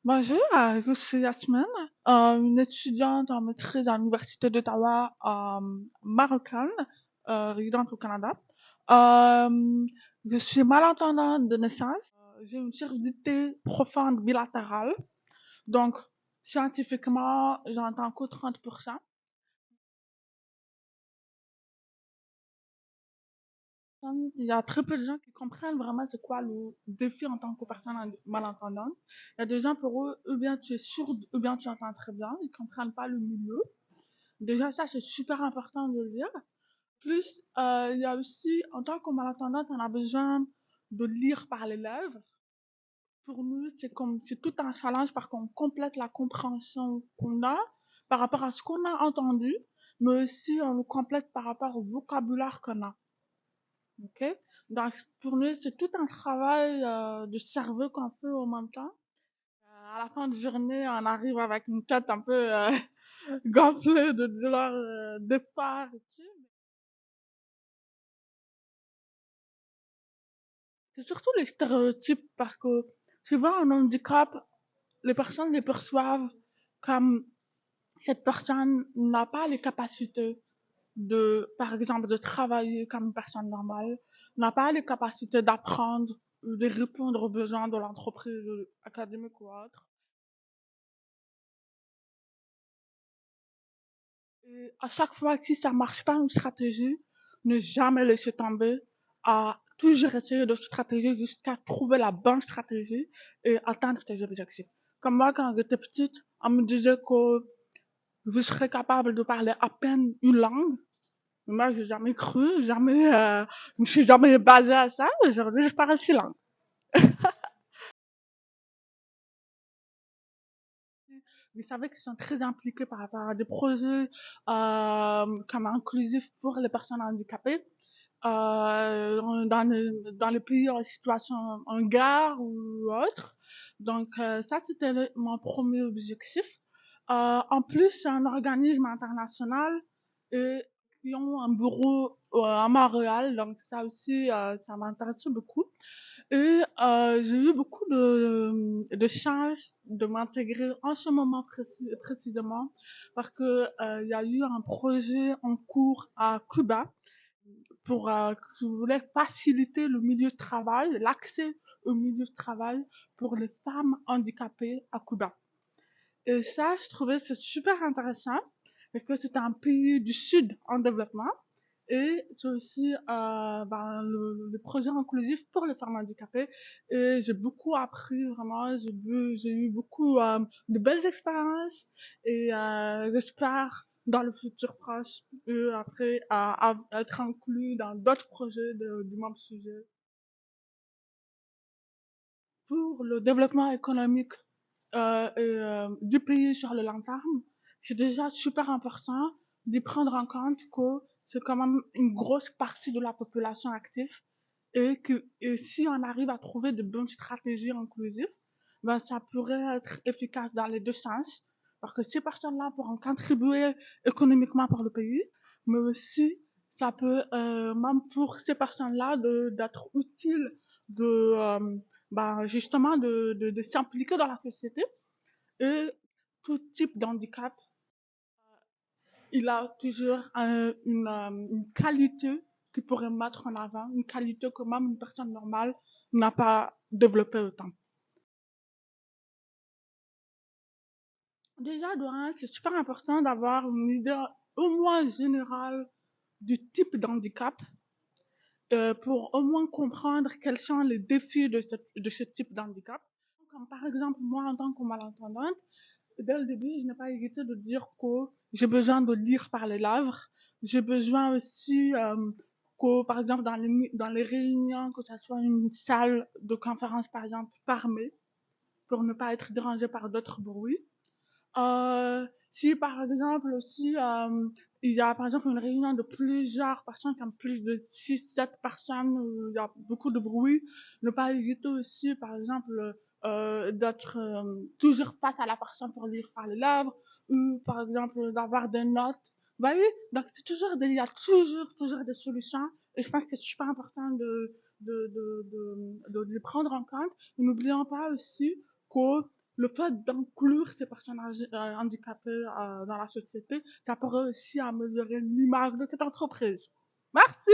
Bonjour, je suis Yasmine, une étudiante en maîtrise à l'Université d'Ottawa, marocaine, résidente au Canada. Euh, je suis malentendante de naissance. J'ai une surdité profonde bilatérale. Donc, scientifiquement, j'entends que 30%. Il y a très peu de gens qui comprennent vraiment c'est quoi le défi en tant que personne malentendante. Il y a des gens pour eux, ou bien tu es sourde, ou bien tu entends très bien. Ils comprennent pas le milieu. Déjà, ça, c'est super important de le dire. Plus, il y a aussi, en tant que malentendante, on a besoin de lire par les lèvres. Pour nous, c'est tout un challenge parce qu'on complète la compréhension qu'on a par rapport à ce qu'on a entendu, mais aussi on le complète par rapport au vocabulaire qu'on a. Ok? Donc, pour nous, c'est tout un travail de cerveau qu'on fait en même temps. À la fin de journée, on arrive avec une tête un peu gonflée de douleur de part et tout. C'est surtout les stéréotypes parce que souvent un handicap, les personnes les perçoivent comme cette personne n'a pas les capacités de, par exemple, de travailler comme une personne normale, n'a pas les capacités d'apprendre ou de répondre aux besoins de l'entreprise académique ou autre. Et à chaque fois que si ça marche pas une stratégie, ne jamais laisser tomber, à toujours essayer de stratégie jusqu'à trouver la bonne stratégie et atteindre tes objectifs. Comme moi, quand j'étais petite, on me disait que je serais capable de parler à peine une langue. Moi, j'ai jamais cru, jamais, je me suis jamais basée à ça. Aujourd'hui, je parle 6 langues. Vous savez qu'ils sont très impliqués par rapport à des projets comme inclusifs pour les personnes handicapées. Dans les pays en situation en guerre ou autre. Donc ça, c'était mon premier objectif. En plus, c'est un organisme international et qui ont un bureau à Montréal, donc ça aussi, ça m'intéresse beaucoup. Et j'ai eu beaucoup de chance de m'intégrer en ce moment précisément parce que il y a eu un projet en cours à Cuba pour je voulais faciliter le milieu de travail, l'accès au milieu de travail pour les femmes handicapées à Cuba. Et ça, je trouvais c'est super intéressant parce que c'est un pays du Sud en développement et c'est aussi le projet inclusif pour les femmes handicapées. Et j'ai beaucoup appris vraiment, j'ai eu beaucoup de belles expériences et j'espère dans le futur proche et après à être inclus dans d'autres projets du même sujet. Pour le développement économique du pays sur le long terme, c'est déjà super important d'y prendre en compte que c'est quand même une grosse partie de la population active et si on arrive à trouver de bonnes stratégies inclusives, ben ça pourrait être efficace dans les deux sens parce que ces personnes-là pourront contribuer économiquement pour le pays, mais aussi ça peut même pour ces personnes-là d'être utile de justement de s'impliquer dans la société et tout type d'handicap, il a toujours une qualité qu'il pourrait mettre en avant, une qualité que même une personne normale n'a pas développée autant. Déjà, de un, c'est super important d'avoir une idée au moins générale du type d'handicap pour au moins comprendre quels sont les défis de ce type d'handicap. Comme par exemple, moi, en tant que malentendante, dès le début, je n'ai pas hésité de dire que j'ai besoin de lire par les lèvres. J'ai besoin aussi que, par exemple, dans les réunions, que ça soit une salle de conférence, par exemple, fermée, pour ne pas être dérangé par d'autres bruits. Si par exemple aussi il y a par exemple une réunion de plusieurs personnes, comme plus de 6, 7 personnes, où il y a beaucoup de bruit, ne pas hésiter aussi par exemple d'être toujours face à la personne pour lire par les lèvres, ou par exemple d'avoir des notes. Vous voyez, donc c'est toujours il y a toujours des solutions, et je pense que c'est super important de les prendre en compte. Et n'oublions pas aussi que le fait d'inclure ces personnes handicapées dans la société, ça pourrait aussi améliorer l'image de cette entreprise. Merci!